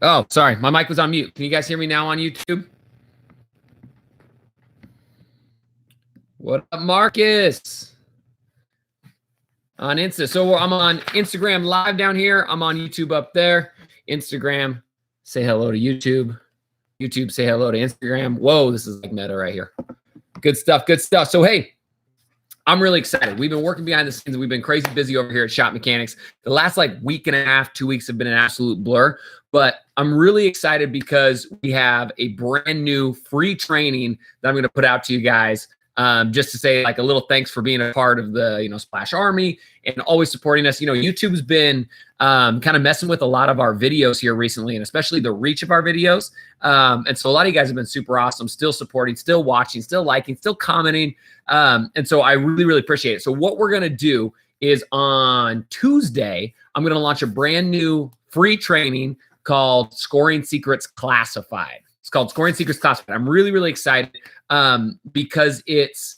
Oh, sorry. My mic was on mute. Can you guys hear me now on YouTube? What up, Marcus? On Insta. So I'm on Instagram live down here. I'm on YouTube up there. Instagram, say hello to YouTube. YouTube, say hello to Instagram. Whoa, this is like meta right here. Good stuff, good stuff. So, hey, I'm really excited. We've been working behind the scenes. We've been crazy busy over here at ShotMechanics. The last like week and a half, 2 weeks have been an absolute blur. But I'm really excited because we have a brand new free training that I'm going to put out to you guys. Just to say like a little thanks for being a part of the, Splash Army and always supporting us. YouTube's been kind of messing with a lot of our videos here recently, and especially the reach of our videos. And so a lot of you guys have been super awesome, still supporting, still watching, still liking, still commenting. And so I really, really appreciate it. So what we're going to do is on Tuesday, I'm going to launch a brand new free training called Scoring Secrets Classified. It's called Scoring Secrets Classified. I'm really, really excited because it's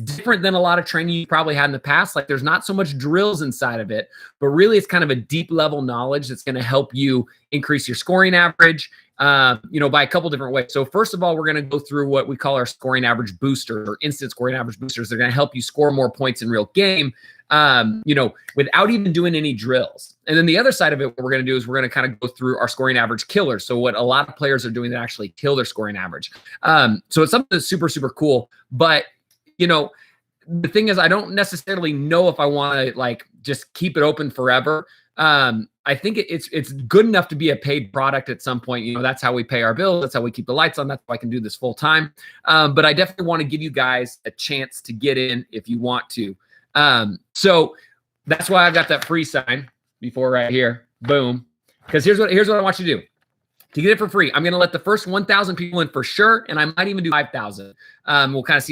different than a lot of training you probably had in the past. Like there's not so much drills inside of it, but really it's kind of a deep level knowledge that's going to help you increase your scoring average, by a couple different ways. So first of all, we're going to go through what we call our scoring average boosters or instant scoring average boosters. They're going to help you score more points in real game, without even doing any drills. And then the other side of it, what we're going to do is we're going to kind of go through our scoring average killers. So what a lot of players are doing that actually kill their scoring average. So it's something that's super, super cool. But, the thing is, I don't necessarily know if I want to like just keep it open forever. I think it's good enough to be a paid product at some point. That's how we pay our bills. That's how we keep the lights on. That's how I can do this full time. But I definitely want to give you guys a chance to get in if you want to. So that's why I've got that free sign before right here. Boom. Because here's what I want you to do. To get it for free, I'm going to let the first 1,000 people in for sure, and I might even do 5,000. We'll kind of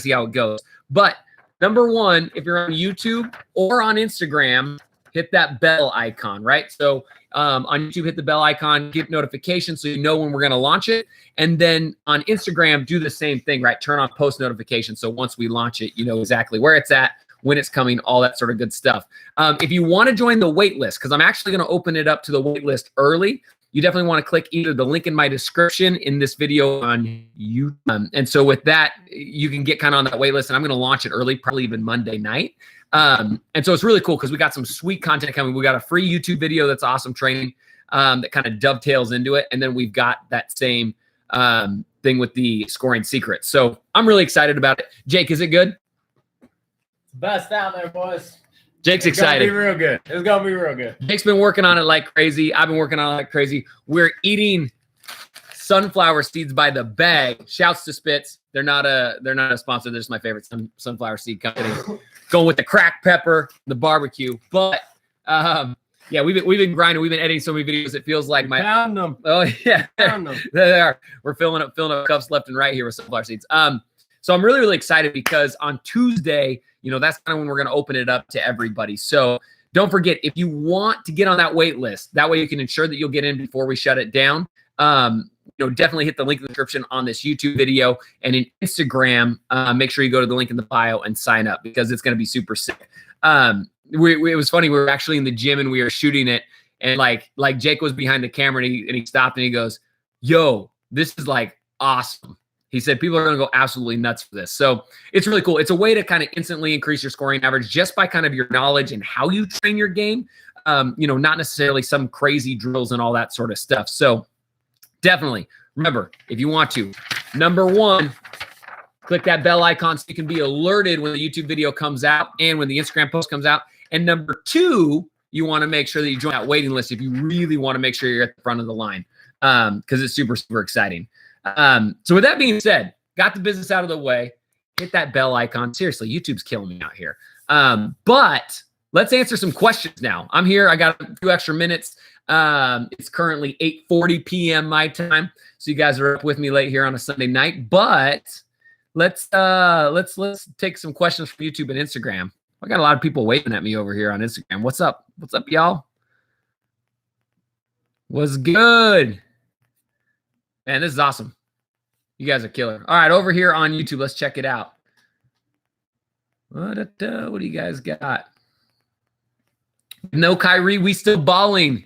see how it goes. But number one, if you're on YouTube or on Instagram, hit that bell icon, right? So on YouTube, hit the bell icon, get notifications so you know when we're going to launch it. And then on Instagram, do the same thing, right? Turn on post notifications. So once we launch it, you know exactly where it's at, when it's coming, all that sort of good stuff. If you want to join the wait list, because I'm actually going to open it up to the wait list early, you definitely want to click either the link in my description in this video on YouTube. And so with that, you can get kind of on that wait list, and I'm going to launch it early, probably even Monday night. And so it's really cool because we got some sweet content coming. We got a free YouTube video that's awesome training that kind of dovetails into it. And then we've got that same thing with the scoring secrets. So I'm really excited about it. Jake, is it good? Best out there, boys. Jake's excited. It's gonna be real good. It's gonna be real good. Jake's been working on it like crazy. I've been working on it like crazy. We're eating sunflower seeds by the bag. Shouts to Spitz. They're not a sponsor. They're just my favorite sunflower seed company. Going with the cracked pepper, the barbecue. But yeah, we've been grinding. We've been editing so many videos. It feels like my found them. Oh yeah, Found them. There they are. We're filling up cups left and right here with sunflower seeds. So I'm really, really excited because on Tuesday, that's kind of when we're going to open it up to everybody. So don't forget, if you want to get on that wait list, that way you can ensure that you'll get in before we shut it down. Definitely hit the link in the description on this YouTube video, and in Instagram, make sure you go to the link in the bio and sign up because it's going to be super sick. It was funny. We were actually in the gym and we were shooting it, and like Jake was behind the camera and he stopped and he goes, "Yo, this is like awesome." He said people are going to go absolutely nuts for this. So it's really cool. It's a way to kind of instantly increase your scoring average just by kind of your knowledge and how you train your game. Not necessarily some crazy drills and all that sort of stuff. So definitely remember, if you want to, number one, click that bell icon so you can be alerted when the YouTube video comes out and when the Instagram post comes out. And number two, you want to make sure that you join that waiting list if you really want to make sure you're at the front of the line because it's super, super exciting. So with that being said, got the business out of the way, hit that bell icon. Seriously, YouTube's killing me out here. But let's answer some questions now. I'm here. I got a few extra minutes. It's currently 8:40 p.m. my time. So you guys are up with me late here on a Sunday night, but let's take some questions from YouTube and Instagram. I got a lot of people waving at me over here on Instagram. What's up? What's up, y'all? What's good? Man, this is awesome. You guys are killer. All right, over here on YouTube, let's check it out. What do you guys got? No Kyrie, we still balling.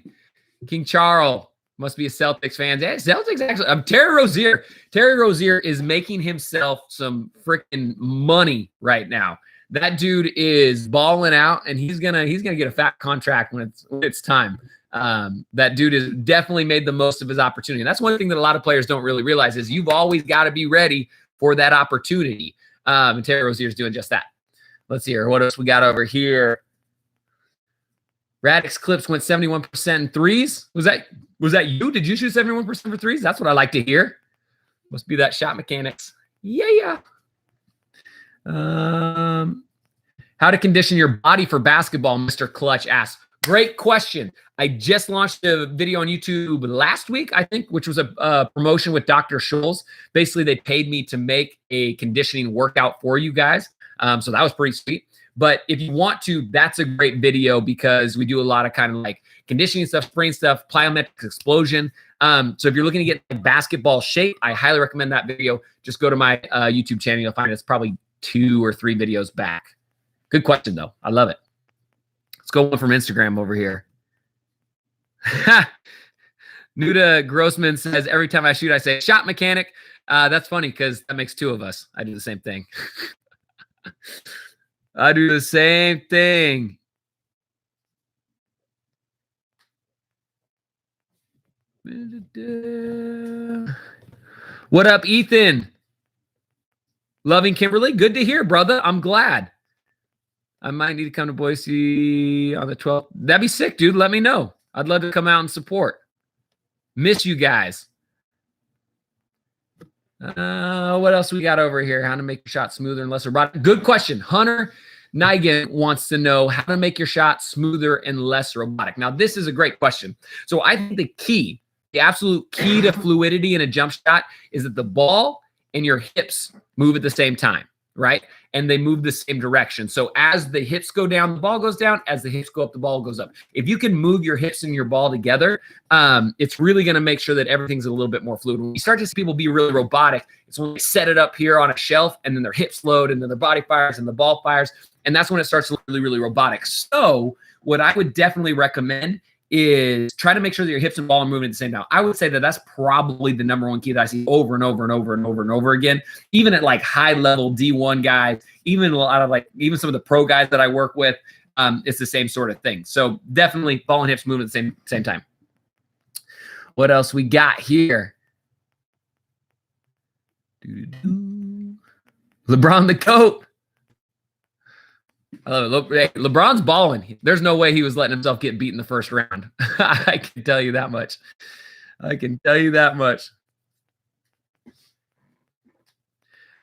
King Charles, Must be a Celtics fan. Yeah, Celtics actually. Terry Rozier. Terry Rozier is making himself some freaking money right now. That dude is balling out, and he's gonna get a fat contract when it's time. That dude has definitely made the most of his opportunity. And that's one thing that a lot of players don't really realize is you've always got to be ready for that opportunity. And Terry Rozier is doing just that. Let's see here. What else we got over here? Radix Clips went 71% in threes. Was that you? Did you shoot 71% for threes? That's what I like to hear. Must be that ShotMechanics. Yeah. How to condition your body for basketball, Mr. Clutch asks. Great question. I just launched a video on YouTube last week, I think, which was a promotion with Dr. Scholes. Basically, they paid me to make a conditioning workout for you guys. So that was pretty sweet. But if you want to, that's a great video because we do a lot of kind of like conditioning stuff, spraying stuff, plyometrics, explosion. So if you're looking to get in basketball shape, I highly recommend that video. Just go to my YouTube channel. You'll find it's probably 2 or 3 videos back. Good question, though. I love it. Let's go one from Instagram over here. Nuda Grossman says, every time I shoot, I say, shot mechanic. That's funny because that makes 2 of us. I do the same thing. I do the same thing. What up, Ethan? Loving Kimberly. Good to hear, brother. I'm glad. I might need to come to Boise on the 12th. That'd be sick, dude. Let me know. I'd love to come out and support. Miss you guys. What else we got over here? How to make your shot smoother and less robotic? Good question. Hunter Nigan wants to know how to make your shot smoother and less robotic. Now, this is a great question. So I think the absolute key to fluidity in a jump shot is that the ball and your hips move at the same time, right? And they move the same direction. So as the hips go down, the ball goes down. As the hips go up, the ball goes up. If you can move your hips and your ball together, it's really going to make sure that everything's a little bit more fluid. When you start to see people be really robotic, it's when they set it up here on a shelf and then their hips load and then their body fires and the ball fires. And that's when it starts to look really, really robotic. So what I would definitely recommend is try to make sure that your hips and ball are moving at the same time. I would say that that's probably the number one key that I see over and over and over and over and over again, even at like high level D1 guys, even a lot of like, even some of the pro guys that I work with, it's the same sort of thing. So definitely ball and hips moving at the same time. What else we got here? LeBron the GOAT. I love it. Hey, LeBron's balling. There's no way he was letting himself get beat in the first round. I can tell you that much. I can tell you that much.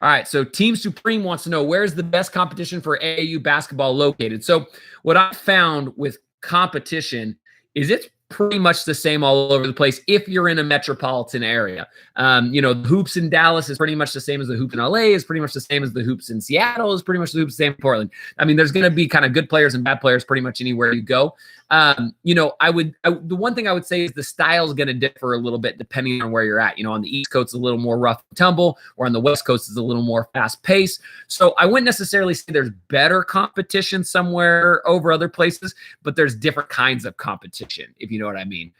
All right, so Team Supreme wants to know, where's the best competition for AAU basketball located? So what I found with competition is it's pretty much the same all over the place if you're in a metropolitan area. The hoops in Dallas is pretty much the same as the hoops in LA, is pretty much the same as the hoops in Seattle, is pretty much the hoops the same in Portland. I mean, there's going to be kind of good players and bad players pretty much anywhere you go. The one thing I would say is the style is going to differ a little bit depending on where you're at. On the East Coast, it's a little more rough and tumble, or on the West Coast, it's a little more fast paced. So I wouldn't necessarily say there's better competition somewhere over other places, but there's different kinds of competition, if you know what I mean.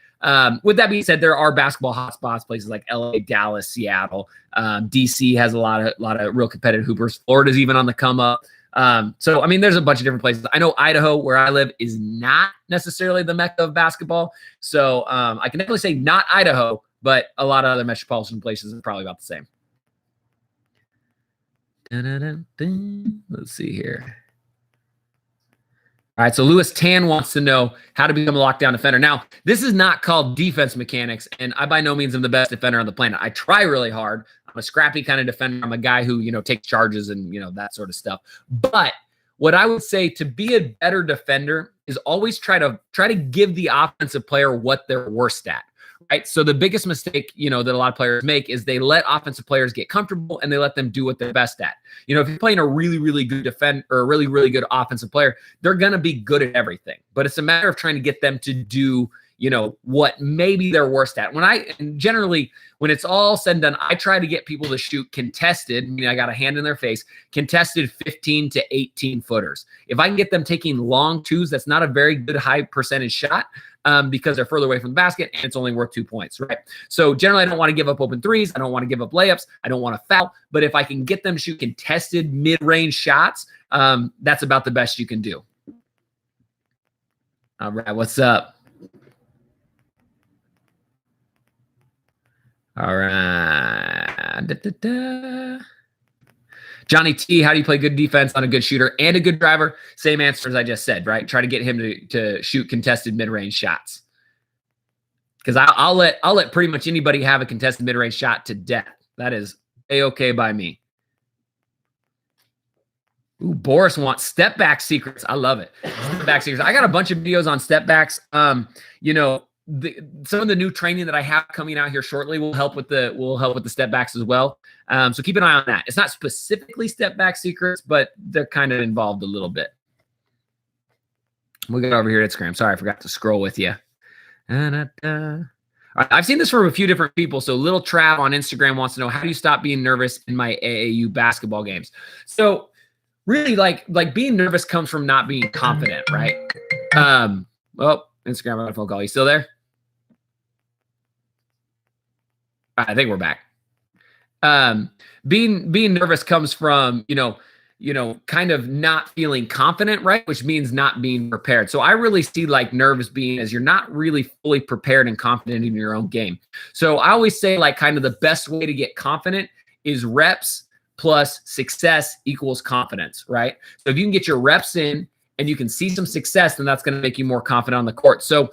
With that being said, there are basketball hotspots, places like LA, Dallas, Seattle. DC has a lot of real competitive hoopers. Florida's even on the come up. So, I mean, there's a bunch of different places. I know Idaho, where I live, is not necessarily the mecca of basketball. So I can definitely say not Idaho, but a lot of other metropolitan places are probably about the same. Let's see here. All right, so Lewis Tan wants to know how to become a lockdown defender. Now, this is not called defense mechanics, and I by no means am the best defender on the planet. I try really hard. I'm a scrappy kind of defender. I'm a guy who, takes charges and, that sort of stuff. But what I would say to be a better defender is always try to give the offensive player what they're worst at. Right. So the biggest mistake, that a lot of players make is they let offensive players get comfortable and they let them do what they're best at. If you're playing a really, really good defender or a really, really good offensive player, they're going to be good at everything. But it's a matter of trying to get them to do, what maybe they're worst at. Generally, when it's all said and done, I try to get people to shoot contested, meaning I got a hand in their face, contested 15 to 18 footers. If I can get them taking long twos, that's not a very good high percentage shot because they're further away from the basket and it's only worth 2 points, right? So generally, I don't want to give up open threes. I don't want to give up layups. I don't want to foul. But if I can get them to shoot contested mid-range shots, that's about the best you can do. All right, what's up? All right. Johnny T, how do you play good defense on a good shooter and a good driver? Same answer as I just said, right? Try to get him to shoot contested mid-range shots. Because I'll let pretty much anybody have a contested mid-range shot to death. That is A-okay by me. Ooh, Boris wants step back secrets. I love it. Step back secrets. I got a bunch of videos on step backs. Some of the new training that I have coming out here shortly will help with the step backs as well. So keep an eye on that. It's not specifically step back secrets, but they're kind of involved a little bit. We'll get over here to Instagram. Sorry, I forgot to scroll with you. All right, I've seen this from a few different people. So Little Trav on Instagram wants to know, how do you stop being nervous in my AAU basketball games? So really, like being nervous comes from not being confident, right? Well, Instagram, I got a phone call. You still there? I think we're back. Being nervous comes from, kind of not feeling confident, right? Which means not being prepared. So I really see like nervous being as you're not really fully prepared and confident in your own game. So I always say like kind of the best way to get confident is reps plus success equals confidence, right? So if you can get your reps in and you can see some success, then that's going to make you more confident on the court. So,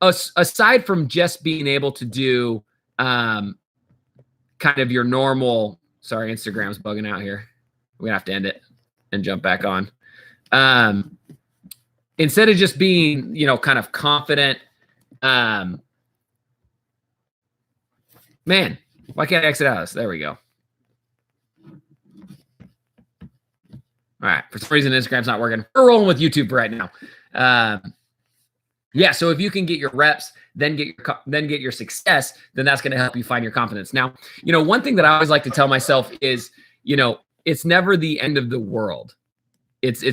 aside from just being able to do kind of your normal, sorry, Instagram's bugging out here. We're going to have to end it and jump back on. Instead of just being, kind of confident, man, why can't I exit out of this? There we go. All right. For some reason, Instagram's not working. We're rolling with YouTube for right now. Yeah. So if you can get your reps, then get your success, then that's going to help you find your confidence. Now, one thing that I always like to tell myself is, it's never the end of the world. It's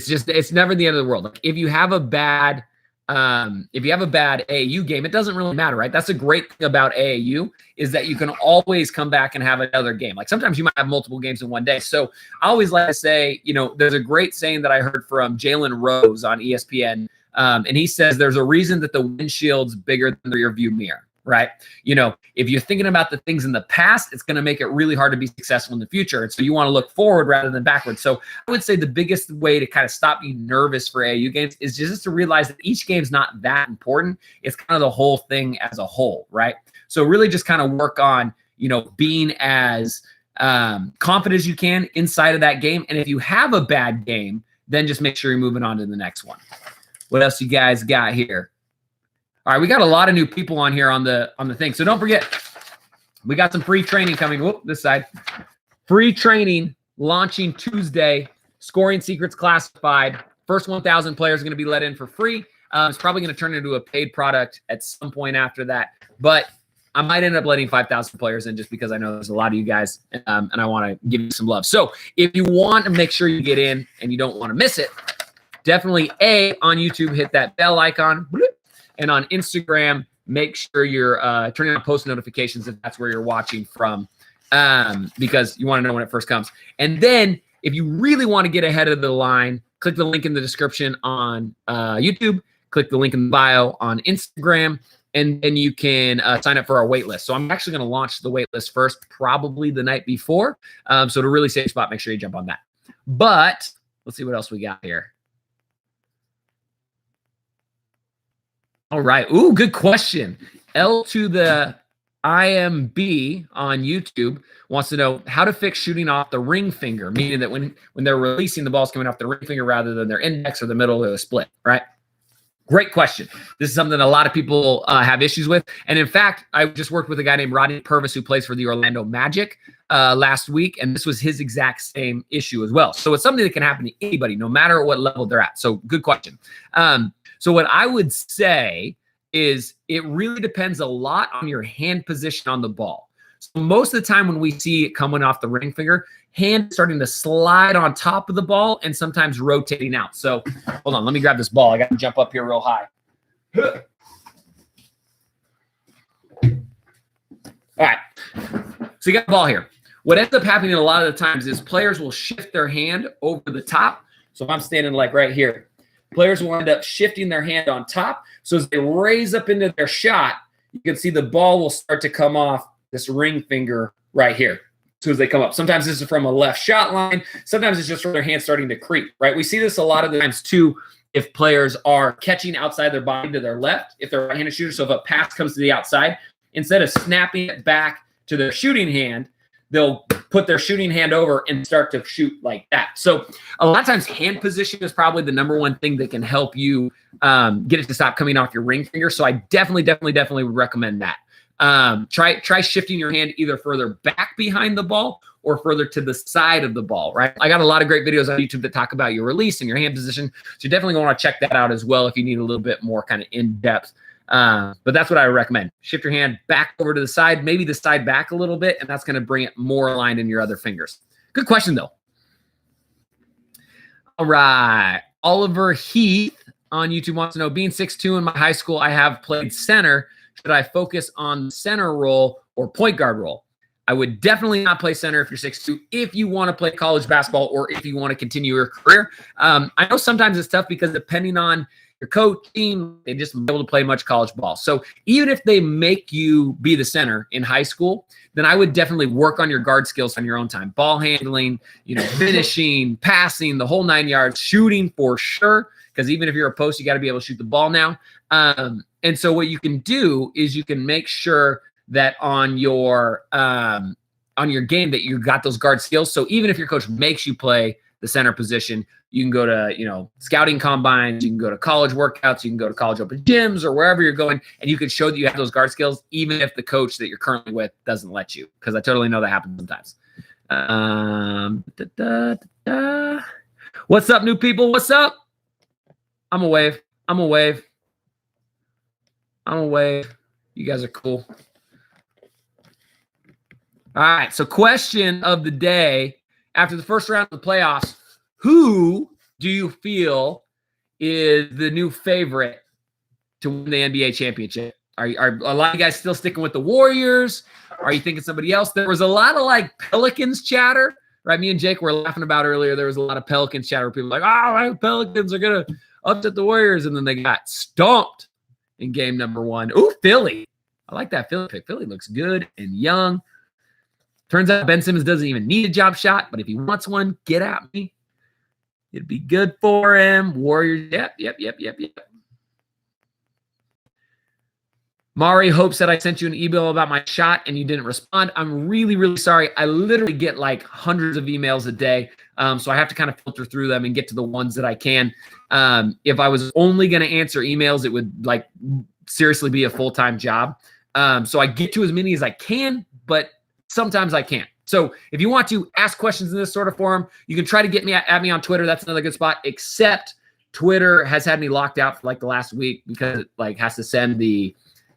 never the end of the world. Like if you have a bad AAU game, it doesn't really matter, right? That's a great thing about AAU is that you can always come back and have another game. Like sometimes you might have multiple games in one day. So I always like to say, there's a great saying that I heard from Jalen Rose on ESPN. And he says there's a reason that the windshield's bigger than the rear view mirror, right? If you're thinking about the things in the past, it's going to make it really hard to be successful in the future. And so you want to look forward rather than backwards. So I would say the biggest way to kind of stop being nervous for AAU games is just to realize that each game's not that important. It's kind of the whole thing as a whole, right? So really just kind of work on, being as confident as you can inside of that game. And if you have a bad game, then just make sure you're moving on to the next one. What else you guys got here? All right, we got a lot of new people on here on the thing. So don't forget, we got some free training coming. Whoop, this side. Free training launching Tuesday. Scoring Secrets Classified. First 1,000 players are going to be let in for free. It's probably going to turn into a paid product at some point after that. But I might end up letting 5,000 players in just because I know there's a lot of you guys and I want to give you some love. So if you want to make sure you get in and you don't want to miss it, definitely on YouTube, hit that bell icon. And on Instagram, make sure you're turning on post notifications if that's where you're watching from, because you want to know when it first comes. And then if you really want to get ahead of the line, click the link in the description on YouTube, click the link in the bio on Instagram, and then you can sign up for our wait list. So I'm actually going to launch the wait list first, probably the night before. So to really save a spot, make sure you jump on that. But let's see what else we got here. All right. Ooh, good question. L to the IMB on YouTube wants to know how to fix shooting off the ring finger, meaning that when they're releasing, the ball's coming off the ring finger rather than their index or the middle or the split, right? Great question. This is something a lot of people have issues with. And in fact, I just worked with a guy named Rodney Purvis who plays for the Orlando Magic last week, and this was his exact same issue as well. So it's something that can happen to anybody, no matter what level they're at. So good question. So what I would say is it really depends a lot on your hand position on the ball. So most of the time when we see it coming off the ring finger, hand starting to slide on top of the ball and sometimes rotating out. So hold on, let me grab this ball. I got to jump up here real high. All right, so you got the ball here. What ends up happening a lot of the times is players will shift their hand over the top. So if I'm standing like right here, players will end up shifting their hand on top. So as they raise up into their shot, you can see the ball will start to come off this ring finger right here as soon as they come up. Sometimes this is from a left shot line. Sometimes it's just from their hand starting to creep, right? We see this a lot of the times too if players are catching outside their body to their left, if they're a right-handed shooter. So if a pass comes to the outside, instead of snapping it back to their shooting hand, they'll put their shooting hand over and start to shoot like that. So a lot of times hand position is probably the number one thing that can help you get it to stop coming off your ring finger. So I definitely would recommend that. Try shifting your hand either further back behind the ball or further to the side of the ball, right? I got a lot of great videos on YouTube that talk about your release and your hand position. So you definitely want to check that out as well if you need a little bit more kind of in-depth. But that's what I recommend. Shift your hand back over to the side, maybe the side back a little bit, and that's going to bring it more aligned in your other fingers. Good question, though. All right. Oliver Heath on YouTube wants to know, being 6'2" in my high school, I have played center. Should I focus on the center role or point guard role? I would definitely not play center if you're 6'2", if you want to play college basketball or if you want to continue your career. I know sometimes it's tough because depending on your coach team, they just be able to play much college ball. So even if they make you be the center in high school, then I would definitely work on your guard skills on your own time. Ball handling, finishing, passing, the whole 9 yards, shooting for sure. Because even if you're a post, you got to be able to shoot the ball now. And so what you can do is you can make sure that on your game that you got those guard skills. So even if your coach makes you play the center position, you can go to, scouting combines, you can go to college workouts, you can go to college open gyms or wherever you're going, and you can show that you have those guard skills, even if the coach that you're currently with doesn't let you, because I totally know that happens sometimes. What's up, new people? What's up? I'm a wave. You guys are cool. All right, so question of the day. After the first round of the playoffs, who do you feel is the new favorite to win the NBA championship? Are a lot of you guys still sticking with the Warriors? Are you thinking somebody else? There was a lot of Pelicans chatter, right? Me and Jake were laughing about earlier. There was a lot of Pelicans chatter. People were like, Pelicans are going to upset the Warriors. And then they got stomped in game number 1. Ooh, Philly. I like that Philly pick. Philly looks good and young. Turns out Ben Simmons doesn't even need a jump shot, but if he wants one, get at me. It'd be good for him. Warriors, yep. Mari hopes that I sent you an email about my shot and you didn't respond. I'm really, really sorry. I literally get hundreds of emails a day, so I have to kind of filter through them and get to the ones that I can. If I was only going to answer emails, it would seriously be a full-time job. So I get to as many as I can, but sometimes I can't. So if you want to ask questions in this sort of forum, you can try to get me at me on Twitter. That's another good spot, except Twitter has had me locked out for the last week because it has to send the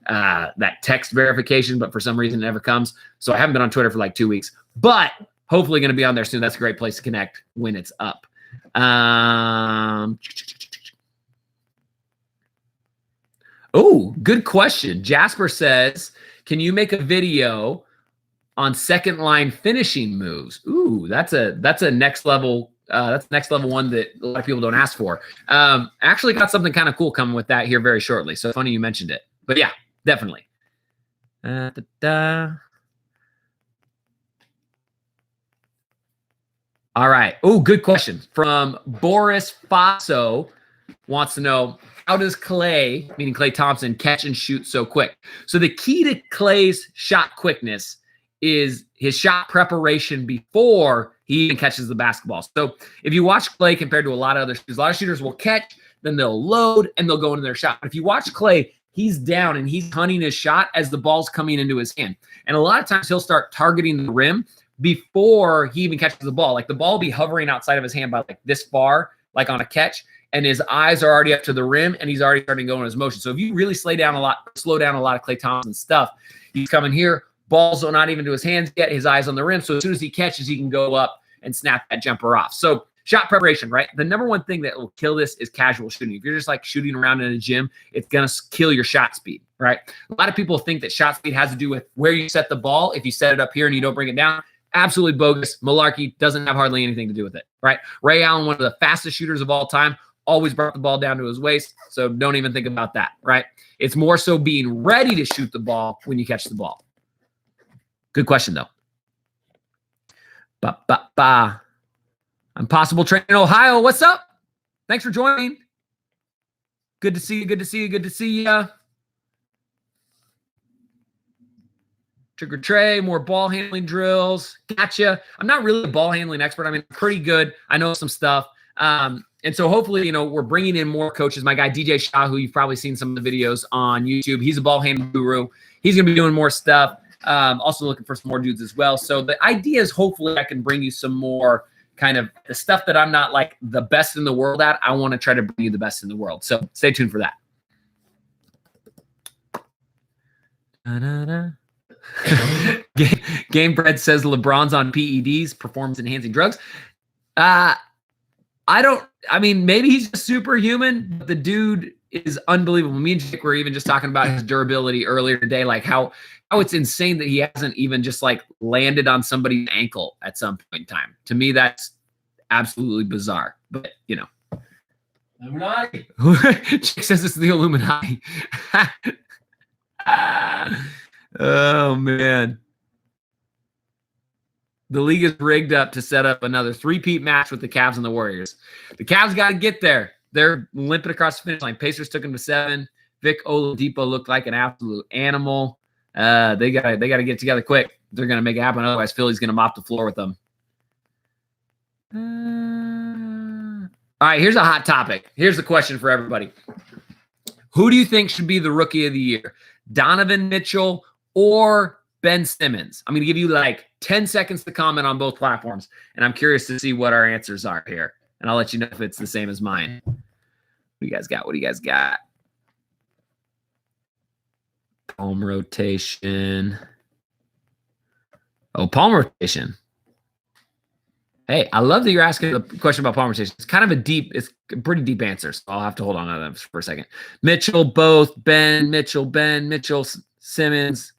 that text verification, but for some reason it never comes. So I haven't been on Twitter for 2 weeks, but hopefully going to be on there soon. That's a great place to connect when it's up. Oh, good question. Jasper says, can you make a video on second line finishing moves? Ooh, that's a next level. That's the next level one that a lot of people don't ask for. Actually got something kind of cool coming with that here very shortly. So funny you mentioned it, but yeah, definitely. All right. Oh, good question from Boris Faso. Wants to know, how does Clay, meaning Klay Thompson, catch and shoot so quick? So the key to Clay's shot quickness is his shot preparation before he even catches the basketball. So if you watch Clay compared to a lot of other shooters, a lot of shooters will catch, then they'll load, and they'll go into their shot. But if you watch Clay, he's down, and he's hunting his shot as the ball's coming into his hand. And a lot of times he'll start targeting the rim before he even catches the ball. The ball will be hovering outside of his hand by this far, on a catch, and his eyes are already up to the rim, and he's already starting to go in his motion. So if you really slow down a lot of Klay Thompson stuff, he's coming here, balls are not even to his hands yet, his eyes on the rim. So as soon as he catches, he can go up and snap that jumper off. So shot preparation, right? The number one thing that will kill this is casual shooting. If you're just like shooting around in a gym, it's going to kill your shot speed, right? A lot of people think that shot speed has to do with where you set the ball. If you set it up here and you don't bring it down, absolutely bogus. Malarkey, doesn't have hardly anything to do with it, right? Ray Allen, one of the fastest shooters of all time, always brought the ball down to his waist. So don't even think about that, right? It's more so being ready to shoot the ball when you catch the ball. Good question, though. Impossible Train in Ohio. What's up? Thanks for joining. Good to see you. Good to see you. Good to see you. Trigger Trey, more ball handling drills. Gotcha. I'm not really a ball handling expert. I mean, pretty good. I know some stuff. And so hopefully, you know, we're bringing in more coaches. My guy, DJ Shaw, who you've probably seen some of the videos on YouTube. He's a ball handling guru. He's going to be doing more stuff. Also looking for some more dudes as well. So the idea is hopefully I can bring you some more kind of the stuff that I'm not like the best in the world at. I want to try to bring you the best in the world. So stay tuned for that. Game Bread says LeBron's on PEDs, performance enhancing drugs. I mean, maybe he's a superhuman, but the dude is unbelievable. Me and Jake were even just talking about his durability earlier today, like how it's insane that he hasn't even just like landed on somebody's ankle at some point in time. To me, that's absolutely bizarre. But, you know. Illuminati. Jake says it's the Illuminati. Oh, man. The league is rigged up to set up another three-peat match with the Cavs and the Warriors. The Cavs got to get there. They're limping across the finish line. Pacers took them to 7. Vic Oladipo looked like an absolute animal. They got to get together quick. They're going to make it happen. Otherwise, Philly's going to mop the floor with them. All right, here's a hot topic. Here's the question for everybody. Who do you think should be the rookie of the year? Donovan Mitchell or Ben Simmons? I'm going to give you like 10 seconds to comment on both platforms, and I'm curious to see what our answers are here. And I'll let you know if it's the same as mine. What do you guys got? What do you guys got? Palm rotation. Oh, palm rotation. Hey, I love that you're asking the question about palm rotation. It's kind of it's a pretty deep answer, so I'll have to hold on to them for a second. Mitchell, both. Ben, Mitchell, Simmons.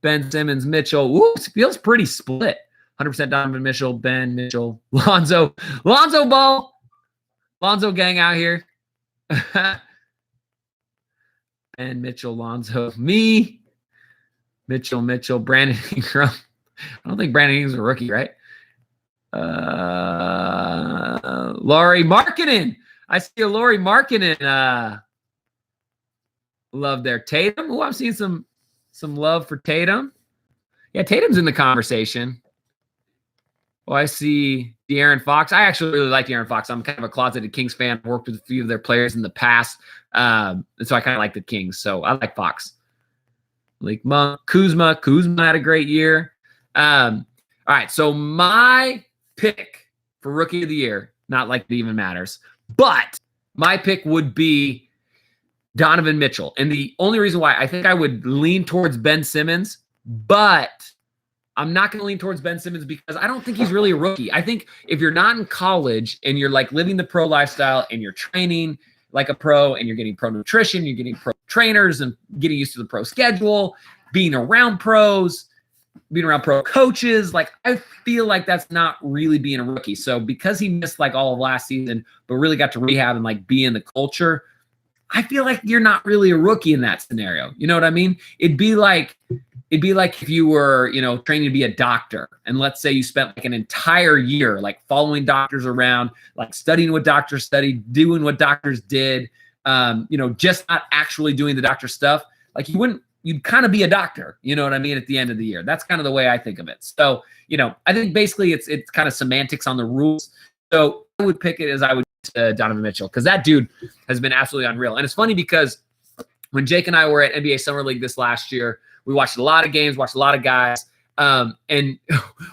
Ben Simmons, Mitchell. Ooh, it feels pretty split. 100% Donovan Mitchell, Ben, Mitchell, Lonzo Ball. Lonzo gang out here. Ben, Mitchell, Lonzo. Me. Mitchell, Brandon Ingram. I don't think Brandon Ingram's a rookie, right? Lauri Markkanen. I see a Lauri Markkanen love there. Tatum. Oh, I'm seeing some love for Tatum. Yeah, Tatum's in the conversation. Well, I see De'Aaron Fox. I actually really like De'Aaron Fox. I'm kind of a closeted Kings fan. I've worked with a few of their players in the past. And so I kind of like the Kings. So I like Fox. Malik Monk, Kuzma. Kuzma had a great year. All right, so my pick for rookie of the year, not like it even matters, but my pick would be Donovan Mitchell. And the only reason why I think I would lean towards Ben Simmons, but I'm not going to lean towards Ben Simmons because I don't think he's really a rookie. I think if you're not in college and you're like living the pro lifestyle and you're training like a pro and you're getting pro nutrition, you're getting pro trainers and getting used to the pro schedule, being around pros, being around pro coaches, like I feel like that's not really being a rookie. So because he missed like all of last season, but really got to rehab and like be in the culture, I feel like you're not really a rookie in that scenario. You know what I mean? It'd be like if you were, you know, training to be a doctor, and let's say you spent like an entire year like following doctors around, like studying what doctors studied, doing what doctors did, you know, just not actually doing the doctor stuff. Like you'd kind of be a doctor, you know what I mean, at the end of the year. That's kind of the way I think of it. So, you know, I think basically it's kind of semantics on the rules. So I would pick it as I would Donovan Mitchell, because that dude has been absolutely unreal. And it's funny because when Jake and I were at NBA Summer League this last year, we watched a lot of games, watched a lot of guys. And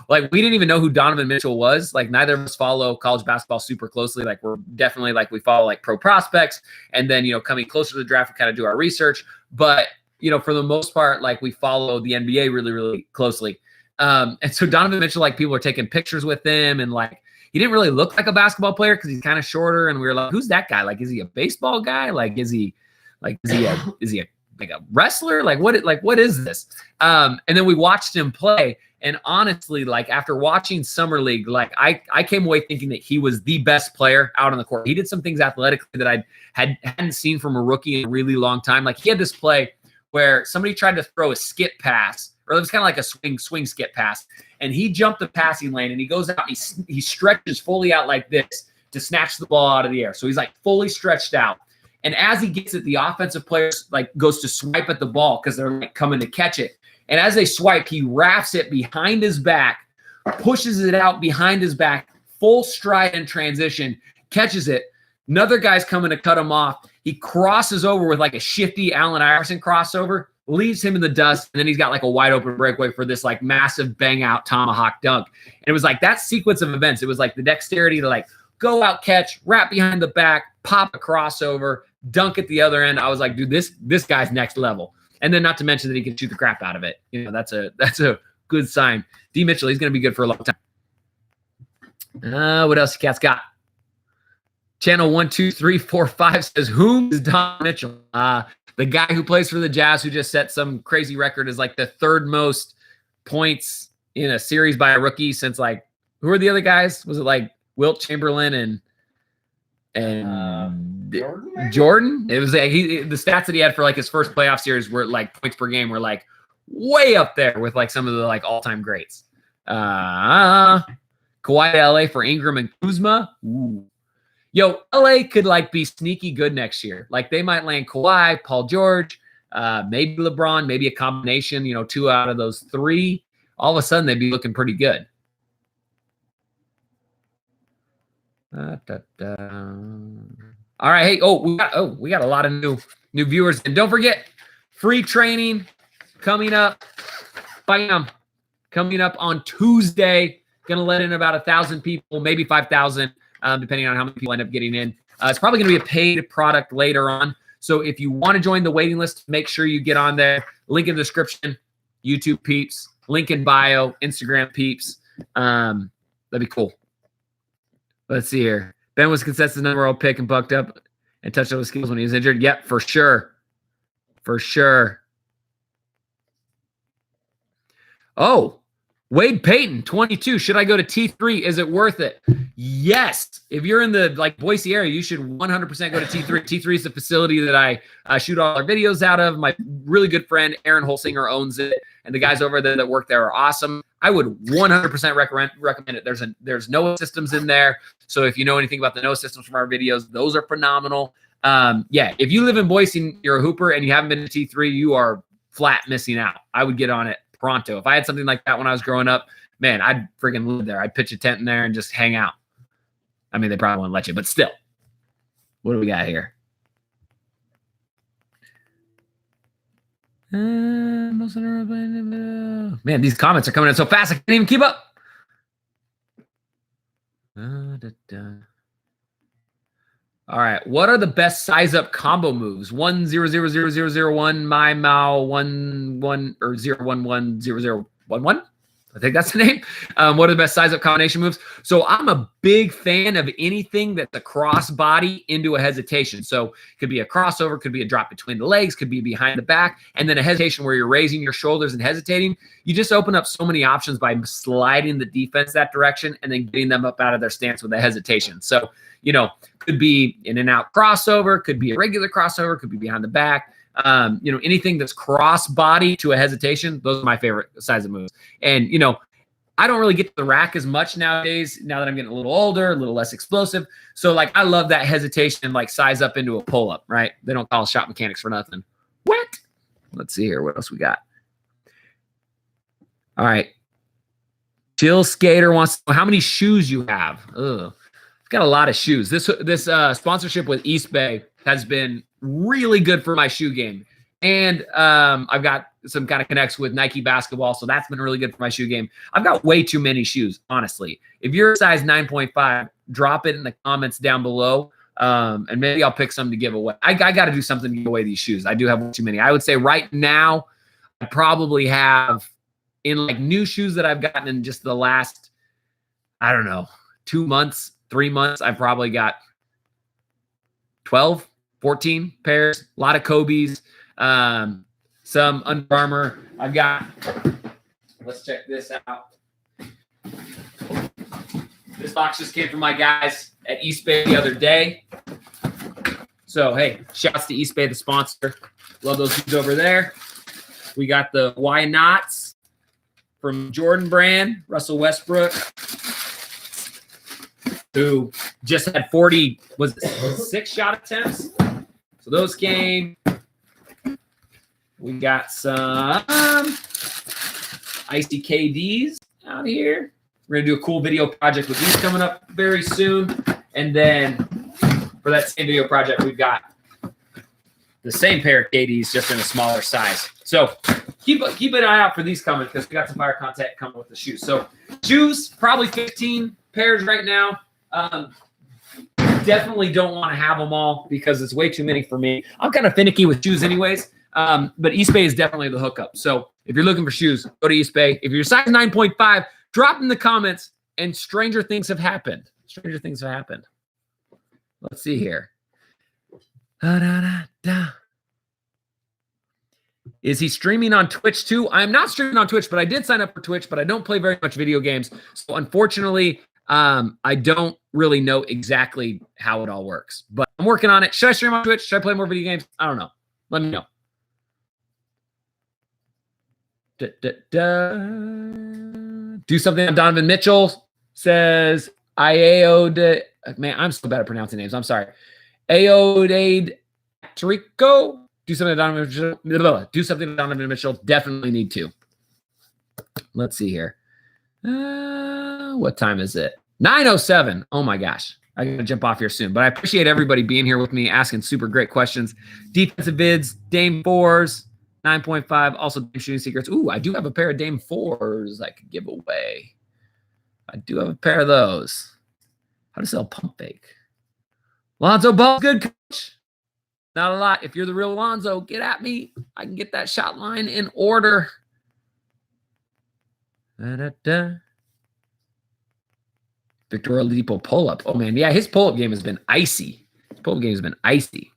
like, we didn't even know who Donovan Mitchell was. Like, neither of us follow college basketball super closely. Like, we're definitely like, we follow like pro prospects, and then, you know, coming closer to the draft, we kind of do our research. But, you know, for the most part, like, we follow the NBA really, really closely. And so Donovan Mitchell, like, people are taking pictures with him, and like, he didn't really look like a basketball player because he's kind of shorter. And we were like, who's that guy? Like, is he a baseball guy? Like, is he like a wrestler? Like, what is this? And then we watched him play. And honestly, like, after watching Summer League, like, I came away thinking that he was the best player out on the court. He did some things athletically that I hadn't seen from a rookie in a really long time. Like, he had this play where somebody tried to throw a skip pass, or it was kind of like a swing skip pass, and he jumped the passing lane, and he goes out, he stretches fully out like this to snatch the ball out of the air. So he's like fully stretched out. And as he gets it, the offensive players like goes to swipe at the ball because they're like coming to catch it. And as they swipe, he wraps it behind his back, pushes it out behind his back, full stride and transition, catches it. Another guy's coming to cut him off. He crosses over with like a shifty Allen Iverson crossover, leaves him in the dust, and then he's got like a wide open breakaway for this like massive bang out tomahawk dunk. And it was like that sequence of events. It was like the dexterity to like go out, catch, wrap behind the back, pop a crossover, dunk at the other end. I was like, dude, this guy's next level. And then not to mention that he can shoot the crap out of it. You know, that's a good sign. D. Mitchell, he's going to be good for a long time. What else you cats got? Channel 12345 says, whom is Don Mitchell? The guy who plays for the Jazz, who just set some crazy record, is like the third most points in a series by a rookie since like, who are the other guys? Was it like Wilt Chamberlain and Jordan? It was like the stats that he had for like his first playoff series were like points per game were like way up there with like some of the like all-time greats. Kawhi to LA for Ingram and Kuzma. Ooh. Yo, LA could like be sneaky good next year. Like, they might land Kawhi, Paul George, maybe LeBron, maybe a combination, you know, 2 out of those 3. All of a sudden, they'd be looking pretty good. All right. Hey, we got a lot of new viewers. And don't forget, free training coming up. Bam. Coming up on Tuesday. Gonna let in about 1,000 people, maybe 5,000. Depending on how many people end up getting in. It's probably going to be a paid product later on. So if you want to join the waiting list, make sure you get on there. Link in the description. YouTube peeps. Link in bio. Instagram peeps. That'd be cool. Let's see here. Ben was consensus number 1 pick and bucked up and touched on his skills when he was injured. Yep, for sure. For sure. Oh, Wade Payton, 22. Should I go to T3? Is it worth it? Yes. If you're in the like Boise area, you should 100% go to T3. T3 is the facility that I shoot all our videos out of. My really good friend Aaron Holsinger owns it, and the guys over there that work there are awesome. I would 100% recommend it. There's NOAA systems in there, so if you know anything about the NOAA systems from our videos, those are phenomenal. Yeah, if you live in Boise and you're a hooper and you haven't been to T3, you are flat missing out. I would get on it pronto. If I had something like that when I was growing up, man, I'd freaking live there. I'd pitch a tent in there and just hang out. I mean, they probably won't let you, but still. What do we got here? Man, these comments are coming in so fast, I can't even keep up. All right. What are the best size up combo moves? 1-0-0-0-0-0-1, my Mao 1-1 or 0-1-1-0-0-1-1. I think that's the name. What are the best size up combination moves? So I'm a big fan of anything that's a cross body into a hesitation. So it could be a crossover, could be a drop between the legs, could be behind the back, and then a hesitation where you're raising your shoulders and hesitating. You just open up so many options by sliding the defense that direction and then getting them up out of their stance with a hesitation. So, you know, could be in and out crossover, could be a regular crossover, could be behind the back. You know, anything that's cross body to a hesitation, those are my favorite size of moves. And, you know, I don't really get to the rack as much nowadays, now that I'm getting a little older, a little less explosive. So, like, I love that hesitation and, like, size up into a pull-up, right? They don't call ShotMechanics for nothing. What? Let's see here. What else we got? All right. Chill Skater wants to know how many shoes you have. Ugh. I've got a lot of shoes. This sponsorship with East Bay has been really good for my shoe game. And I've got some kind of connects with Nike basketball. So that's been really good for my shoe game. I've got way too many shoes, honestly. If you're a size 9.5, drop it in the comments down below. And maybe I'll pick some to give away. I got to do something to give away these shoes. I do have way too many. I would say right now, I probably have in like new shoes that I've gotten in just the last, I don't know, 2 months, 3 months, I've probably got 12, 14 pairs, a lot of Kobe's, some Under Armour. I've got, let's check this out. This box just came from my guys at East Bay the other day. So, hey, shouts to East Bay, the sponsor. Love those shoes over there. We got the Why Nots from Jordan Brand, Russell Westbrook, who just had 40, was it 6 shot attempts? So those came. We got some Icy KDs out here. We're going to do a cool video project with these coming up very soon. And then for that same video project, we've got the same pair of KDs, just in a smaller size. So keep an eye out for these coming because we got some fire content coming with the shoes. So shoes, probably 15 pairs right now. Definitely don't want to have them all because it's way too many for me. I'm kind of finicky with shoes anyways. But East Bay is definitely the hookup. So if you're looking for shoes, go to East Bay. If you're size 9.5, drop in the comments, and stranger things have happened. Stranger things have happened. Let's see here. Is he streaming on Twitch too? I'm not streaming on Twitch, but I did sign up for Twitch, but I don't play very much video games. So unfortunately, I don't really know exactly how it all works, but I'm working on it. Should I stream on Twitch? Should I play more video games? I don't know. Let me know. Do something on Donovan Mitchell says Ioda. Man, I'm so bad at pronouncing names. I'm sorry. Aodade Trico. Do something to Donovan Mitchell. Do something to Donovan Mitchell. Definitely need to. Let's see here. What time is it? 9:07. Oh my gosh. I gotta jump off here soon. But I appreciate everybody being here with me, asking super great questions. Defensive vids, Dame 4s, 9.5. Also Dame shooting secrets. Ooh, I do have a pair of Dame 4s I could give away. I do have a pair of those. How to sell pump fake. Lonzo Ball's good, coach. Not a lot. If you're the real Lonzo, get at me. I can get that shot line in order. Victor Oladipo pull-up. Oh, man. Yeah, his pull-up game has been icy. His pull-up game has been icy.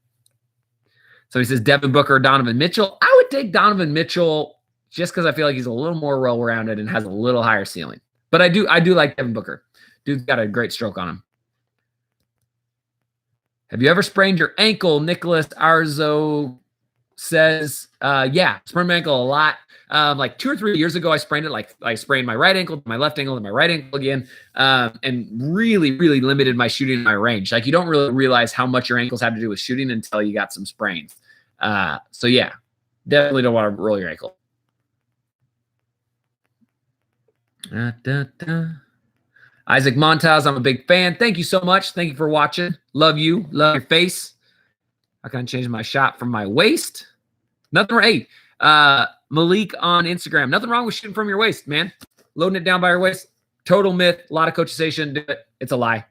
So he says Devin Booker or Donovan Mitchell. I would take Donovan Mitchell just because I feel like he's a little more well-rounded and has a little higher ceiling. But I do like Devin Booker. Dude's got a great stroke on him. Have you ever sprained your ankle? Nicholas Arzo says, yeah, sprained my ankle a lot. Like 2 or 3 years ago, I sprained it. Like I sprained my right ankle, my left ankle, and my right ankle again, and really, really limited my shooting and my range. Like you don't really realize how much your ankles have to do with shooting until you got some sprains. So yeah, definitely don't want to roll your ankle. Isaac Montaz, I'm a big fan. Thank you so much. Thank you for watching. Love you. Love your face. I can change my shot from my waist. Nothing right. Hey, Malik on Instagram. Nothing wrong with shooting from your waist, man. Loading it down by your waist. Total myth. A lot of coaches say shouldn't do it. It's a lie.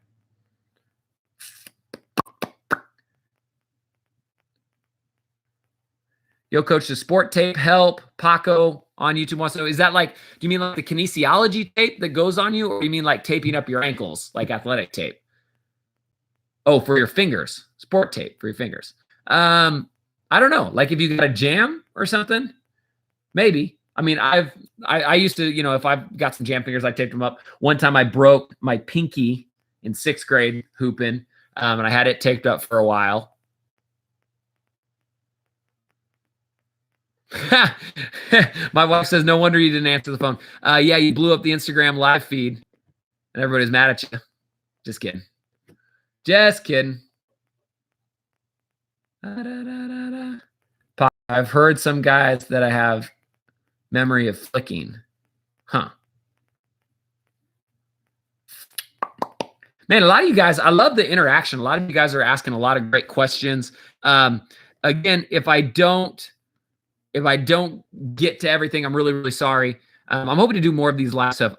Yo, coach, does sport tape help? Paco on YouTube wants to know, is that like, do you mean like the kinesiology tape that goes on you? Or do you mean like taping up your ankles, like athletic tape? Oh, for your fingers. Sport tape for your fingers. I don't know. Like if you got a jam or something, maybe. I mean, I used to, if I've got some jam fingers, I taped them up. One time I broke my pinky in 6th grade hooping, and I had it taped up for a while. My wife says, no wonder you didn't answer the phone. Yeah, you blew up the Instagram live feed, and everybody's mad at you. Just kidding. Just kidding. I've heard some guys that I have memory of flicking. Huh. Man, a lot of you guys, I love the interaction. A lot of you guys are asking a lot of great questions. Again, if I don't if I don't get to everything, I'm really, really sorry. I'm hoping to do more of these live stuff.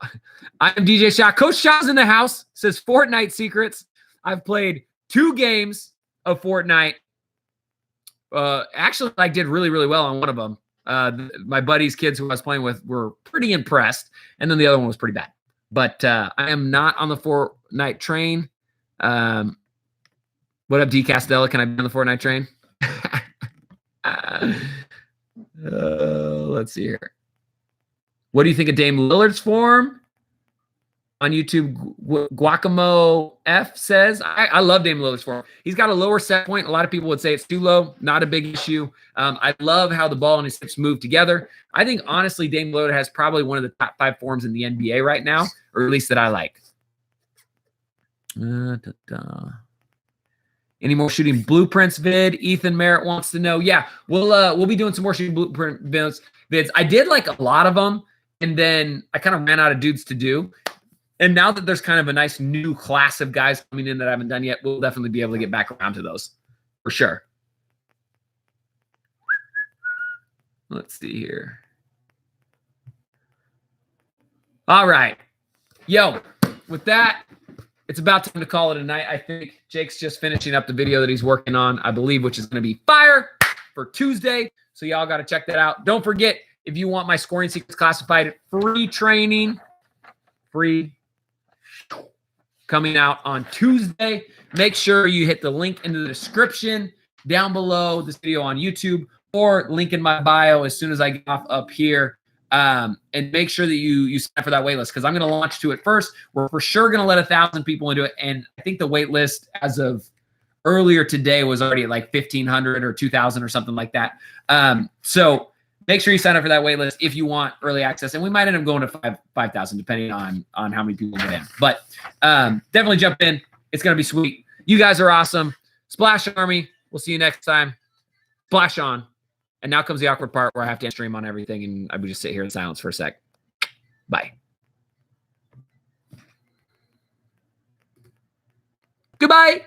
I'm DJ Shot. Coach Shaw's in the house. Says Fortnite secrets. I've played 2 games of Fortnite. Actually, I did really, really well on one of them. My buddies' kids who I was playing with were pretty impressed, and then the other one was pretty bad. But I am not on the Fortnite train. What up, D. Castella? Can I be on the Fortnite train? Let's see here. What do you think of Dame Lillard's form? On YouTube, Guacamo F says, I love Dame Lillard's form. He's got a lower set point. A lot of people would say it's too low. Not a big issue. I love how the ball and his hips move together. I think, honestly, Dame Lillard has probably one of the top 5 forms in the NBA right now, or at least that I like. Any more shooting blueprints vid? Ethan Merritt wants to know. Yeah, we'll be doing some more shooting blueprint vids. I did like a lot of them, and then I kind of ran out of dudes to do. And now that there's kind of a nice new class of guys coming in that I haven't done yet, we'll definitely be able to get back around to those for sure. Let's see here. All right. Yo, with that, it's about time to call it a night. I think Jake's just finishing up the video that he's working on, I believe, which is going to be fire for Tuesday. So y'all got to check that out. Don't forget, if you want my Scoring Secrets Classified free training, free coming out on Tuesday, make sure you hit the link in the description down below this video on YouTube, or link in my bio as soon as I get off up here. And make sure that you sign up for that waitlist, because I'm going to launch to it first. We're for sure going to let 1,000 people into it. And I think the waitlist as of earlier today was already at like 1,500 or 2,000 or something like that. So make sure you sign up for that waitlist if you want early access. And we might end up going to 5,000 depending on how many people get in. But definitely jump in. It's going to be sweet. You guys are awesome. Splash Army. We'll see you next time. Splash on. And now comes the awkward part where I have to stream on everything, and I would just sit here in silence for a sec. Bye. Goodbye.